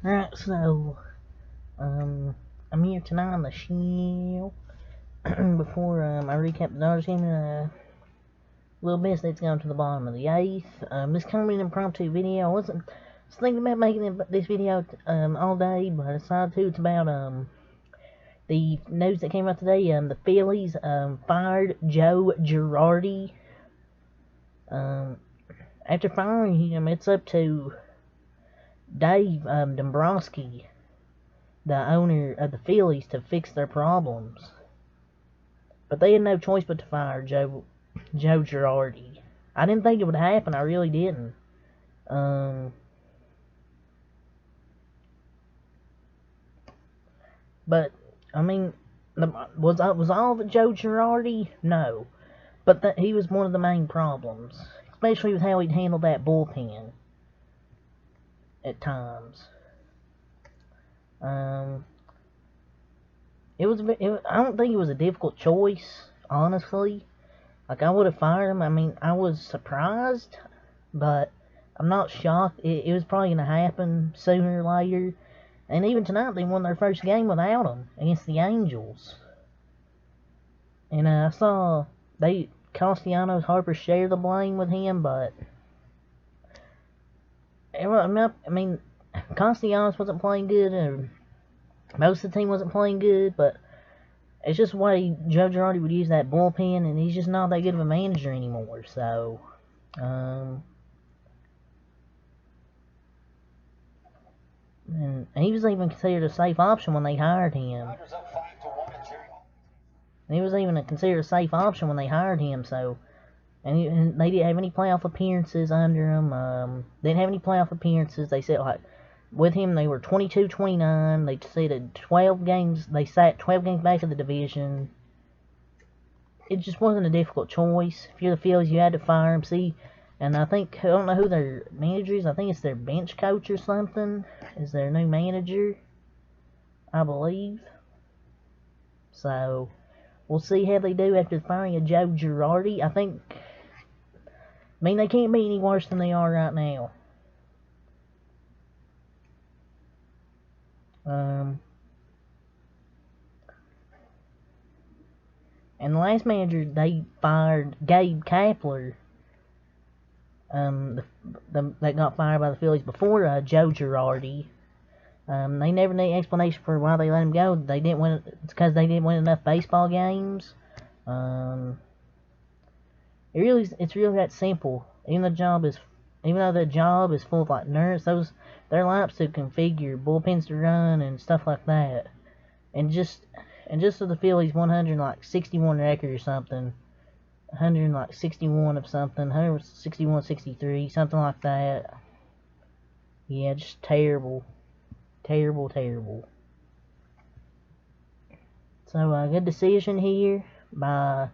Alright, so, I'm here tonight on the show. Before I recap the Dodgers game, little bit that's gone to the bottom of the 8th. This kind of an impromptu video. I was thinking about making this video all day, but I decided to. It's about the news that came out today. The Phillies fired Joe Girardi. After firing him, it's up to Dave Dombrowski, the owner of the Phillies, to fix their problems. But they had no choice but to fire Joe Girardi. I didn't think it would happen. I really didn't. But I mean, was all of it Joe Girardi? No, but he was one of the main problems, especially with how he'd handled that bullpen at times. I don't think it was a difficult choice, honestly. Like, I would have fired him. I mean, I was surprised, but I'm not shocked. It was probably going to happen sooner or later. And even tonight, they won their first game without him against the Angels. And I saw Castellanos, Harper share the blame with him, but I mean, Castellanos wasn't playing good, and most of the team wasn't playing good, but it's just the way Joe Girardi would use that bullpen, and he's just not that good of a manager anymore. So, and he was even considered a safe option when they hired him. He was even considered a safe option when they hired him. So, and they didn't have any playoff appearances under him. They didn't have any playoff appearances. They said, like, with him, they were 22-29. They sat 12 games. They sat 12 games back of the division. It just wasn't a difficult choice. If you're the Phillies, you had to fire him. And I don't know who their manager is. I think it's their bench coach or something. Is their new manager, I believe. So, we'll see how they do after firing a Joe Girardi. I mean, they can't be any worse than they are right now. And the last manager they fired, Gabe Kapler, that got fired by the Phillies before Joe Girardi. They never need an explanation for why they let him go. They didn't win. It's because they didn't win enough baseball games. It's really that simple. Even though the job is full of like nerds, their lineups to configure, bullpens to run, and stuff like that. And just so the Phillies 161 record or something, 161 of something, 161-63, something like that. Yeah, just terrible. So good decision here by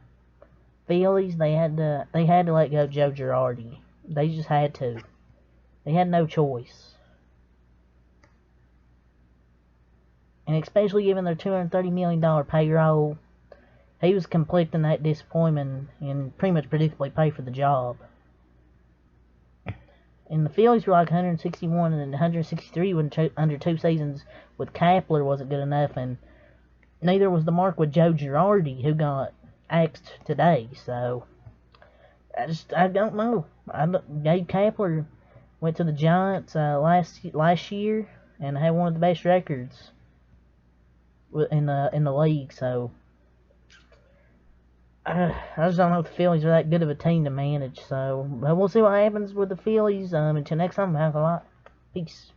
Phillies. They had to let go Joe Girardi. They just had to. They had no choice. And especially given their $230 million payroll, he was conflicting that disappointment and pretty much predictably paid for the job. And the Phillies were like 161 and 163 under 2 seasons with Kapler wasn't good enough, and neither was the mark with Joe Girardi, who got axed today. So I don't know. Gabe Kapler went to the Giants last year and had one of the best records in the league. So I just don't know if the Phillies are that good of a team to manage. So we'll see what happens with the Phillies. Until next time, have a lot. Peace.